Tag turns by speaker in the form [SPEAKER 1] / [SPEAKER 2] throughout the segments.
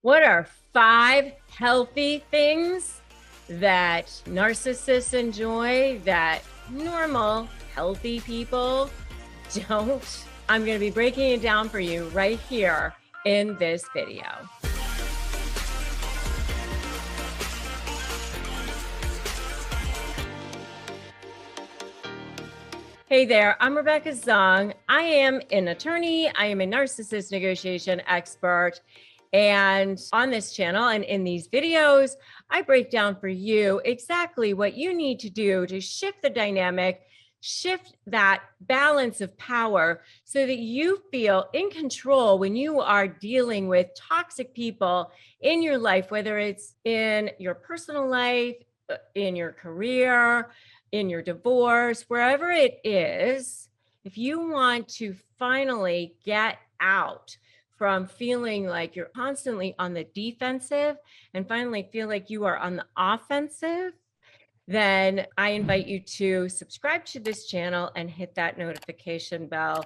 [SPEAKER 1] What are 5 healthy things that narcissists enjoy that normal, healthy people don't? I'm going to be breaking it down for you right here in this video. Hey there, I'm Rebecca Zung. I am an attorney. I am a narcissist negotiation expert. And on this channel and in these videos, I break down for you exactly what you need to do to shift the dynamic, shift that balance of power so that you feel in control when you are dealing with toxic people in your life, whether it's in your personal life, in your career, in your divorce, wherever it is. If you want to finally get out from feeling like you're constantly on the defensive and finally feel like you are on the offensive, then I invite you to subscribe to this channel and hit that notification bell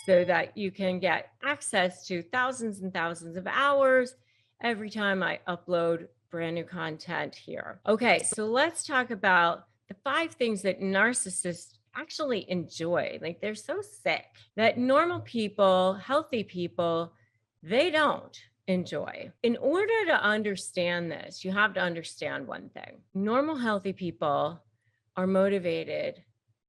[SPEAKER 1] so that you can get access to thousands and thousands of hours every time I upload brand new content here. Okay, so let's talk about the 5 things that narcissists actually enjoy. Like, they're so sick that normal people, healthy people, they don't enjoy. In order to understand this, you have to understand one thing. Normal, healthy people are motivated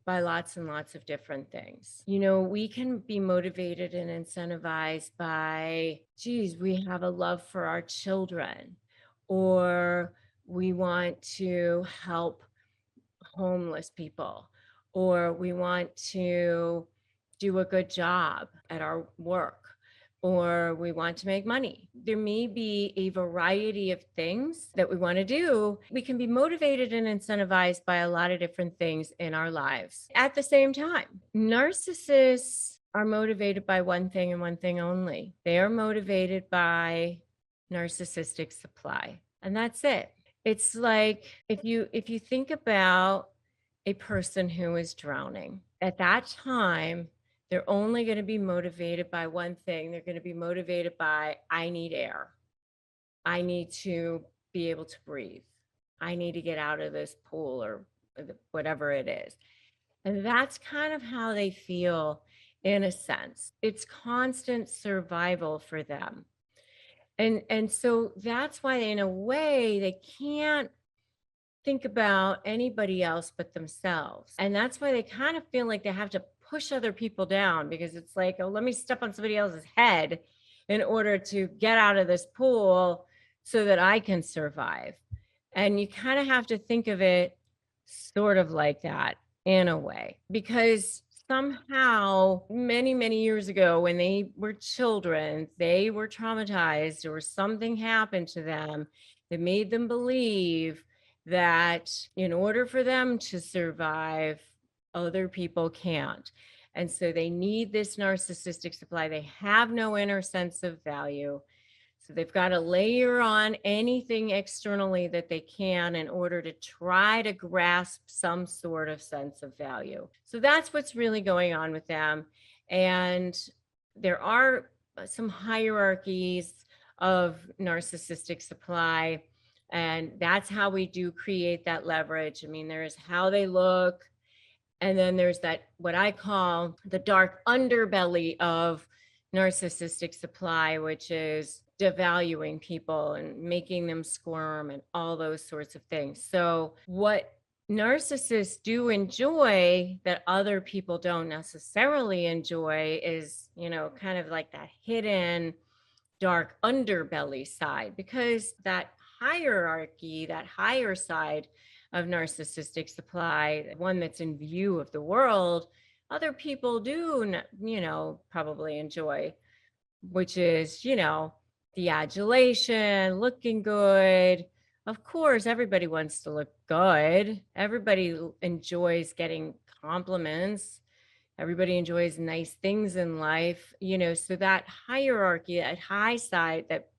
[SPEAKER 1] by lots and lots of different things. You know, we can be motivated and incentivized by, geez, we have a love for our children, or we want to help homeless people, or we want to do a good job at our work, or we want to make money. There may be a variety of things that we want to do. We can be motivated and incentivized by a lot of different things in our lives at the same time. Narcissists are motivated by one thing and one thing only. They are motivated by narcissistic supply, and that's it. It's like if you think about a person who is drowning, at that time, they're only going to be motivated by one thing. They're going to be motivated by, I need air. I need to be able to breathe. I need to get out of this pool or whatever it is. And that's kind of how they feel in a sense. It's constant survival for them. And so that's why, in a way, they can't think about anybody else but themselves. And that's why they kind of feel like they have to push other people down, because it's like, oh, let me step on somebody else's head in order to get out of this pool so that I can survive. And you kind of have to think of it sort of like that in a way, because somehow many, many years ago, when they were children, they were traumatized, or something happened to them that made them believe that in order for them to survive, other people can't. And so they need this narcissistic supply. They have no inner sense of value. So they've got to layer on anything externally that they can in order to try to grasp some sort of sense of value. So that's what's really going on with them. And there are some hierarchies of narcissistic supply. And that's how we do create that leverage. I mean, there's how they look. And then there's that, what I call the dark underbelly of narcissistic supply, which is devaluing people and making them squirm and all those sorts of things. So what narcissists do enjoy that other people don't necessarily enjoy is, you know, kind of like that hidden dark underbelly side, because that hierarchy, that higher side of narcissistic supply, one that's in view of the world, other people do, you know, probably enjoy, which is, you know, the adulation, looking good. Of course, everybody wants to look good. Everybody enjoys getting compliments. Everybody enjoys nice things in life, you know, so that hierarchy, that high side, that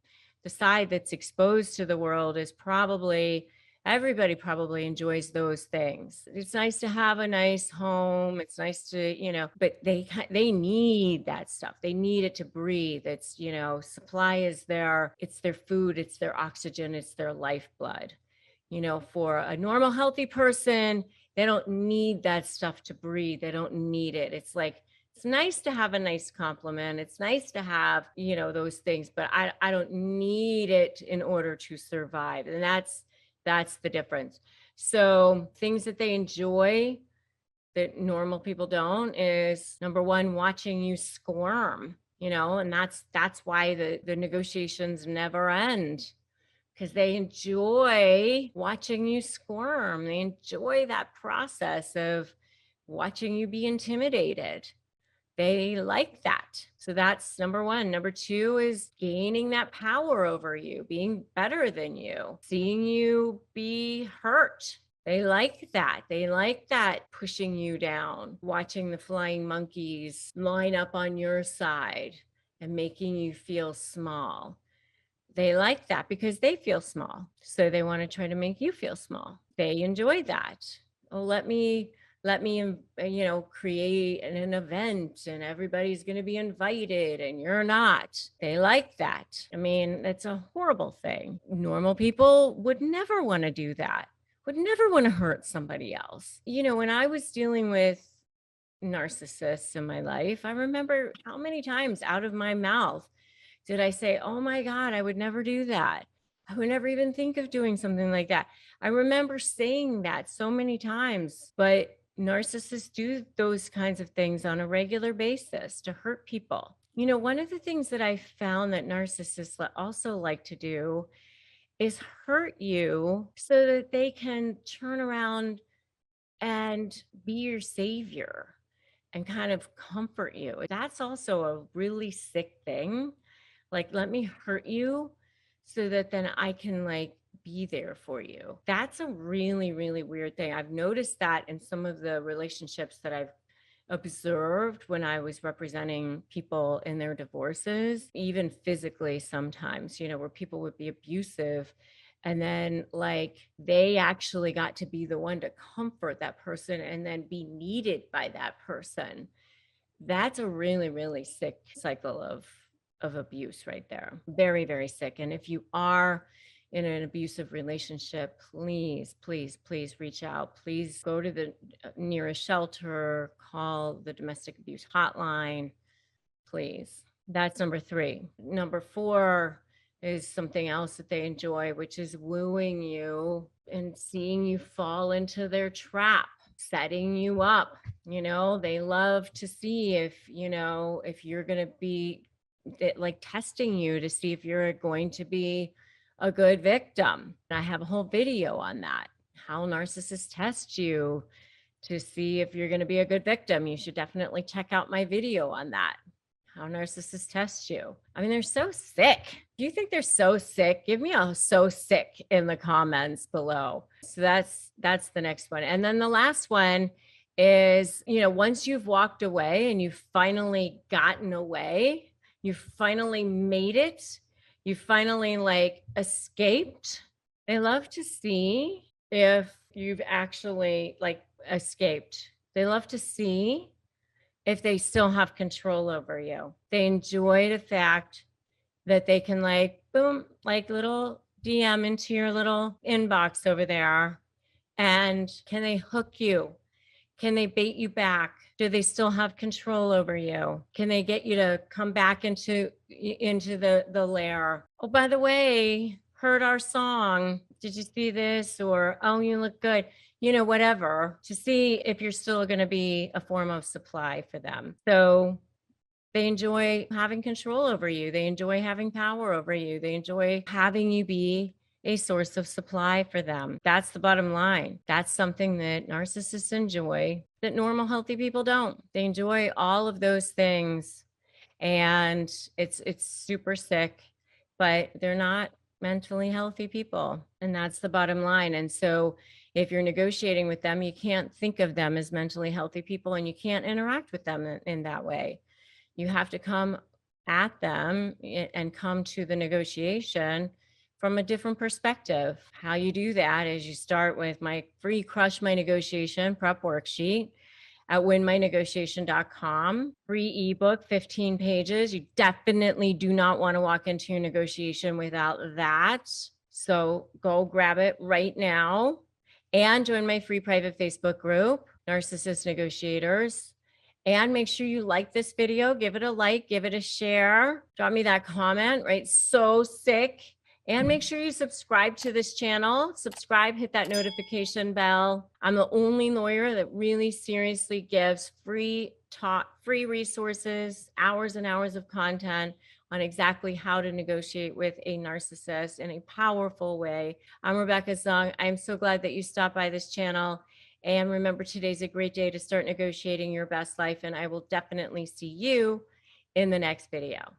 [SPEAKER 1] the side that's exposed to the world, is probably Everybody probably enjoys those things. It's nice to have a nice home. It's nice to, but they need that stuff. They need it to breathe. It's, supply is it's their food, it's their oxygen, it's their lifeblood. For a normal, healthy person, they don't need that stuff to breathe. They don't need it. It's like, it's nice to have a nice compliment. It's nice to have, those things, but I don't need it in order to survive. And that's the difference. So things that they enjoy that normal people don't is, number one, watching you squirm, and that's why the negotiations never end, because they enjoy watching you squirm. They enjoy that process of watching you be intimidated. They like that. So that's number one. Number two is gaining that power over you, being better than you, seeing you be hurt. They like that. They like that pushing you down, watching the flying monkeys line up on your side and making you feel small. They like that because they feel small. So they want to try to make you feel small. They enjoy that. Oh, let me create an event and everybody's going to be invited and you're not. They like that. I mean, that's a horrible thing. Normal people would never want to do that, would never want to hurt somebody else. When I was dealing with narcissists in my life, I remember how many times out of my mouth did I say, oh my God, I would never do that. I would never even think of doing something like that. I remember saying that so many times, but narcissists do those kinds of things on a regular basis to hurt people. One of the things that I found that narcissists also like to do is hurt you so that they can turn around and be your savior and kind of comfort you. That's also a really sick thing. Like, let me hurt you so that then I can be there for you. That's a really, really weird thing. I've noticed that in some of the relationships that I've observed when I was representing people in their divorces, even physically sometimes, where people would be abusive. And then they actually got to be the one to comfort that person and then be needed by that person. That's a really, really sick cycle of abuse right there. Very, very sick. And if you are in an abusive relationship, please, please, please reach out. Please go to the nearest shelter, call the domestic abuse hotline, please. That's number three. Number four is something else that they enjoy, which is wooing you and seeing you fall into their trap, setting you up. They love to see if you're going to be testing you to see if you're going to be a good victim. I have a whole video on that, how narcissists test you to see if you're going to be a good victim. You should definitely check out my video on that, how narcissists test you. I mean, they're so sick. Do you think they're so sick? Give me a so sick in the comments below. So that's the next one. And then the last one is, once you've walked away and you've finally gotten away, you finally made it, you finally escaped, they love to see if you've actually escaped. They love to see if they still have control over you. They enjoy the fact that they can boom, little DM into your little inbox over there. And can they hook you? Can they bait you back? Do they still have control over you? Can they get you to come back into the lair? Oh, by the way, heard our song. Did you see this? Or, oh, you look good. Whatever, to see if you're still going to be a form of supply for them. So they enjoy having control over you. They enjoy having power over you. They enjoy having you be a source of supply for them. That's the bottom line. That's something that narcissists enjoy that normal, healthy people don't. They enjoy all of those things. And it's super sick, but they're not mentally healthy people. And that's the bottom line. And so if you're negotiating with them, you can't think of them as mentally healthy people, and you can't interact with them in that way. You have to come at them and come to the negotiation from a different perspective. How you do that is you start with my free Crush My Negotiation prep worksheet at winmynegotiation.com. Free ebook, 15 pages. You definitely do not want to walk into your negotiation without that. So go grab it right now and join my free private Facebook group, Narcissist Negotiators. And make sure you like this video, give it a like, give it a share, drop me that comment, right? So sick. And make sure you subscribe to this channel. Subscribe, hit that notification bell. I'm the only lawyer that really seriously gives free resources, hours and hours of content on exactly how to negotiate with a narcissist in a powerful way. I'm Rebecca Zung. I'm so glad that you stopped by this channel. And remember, today's a great day to start negotiating your best life. And I will definitely see you in the next video.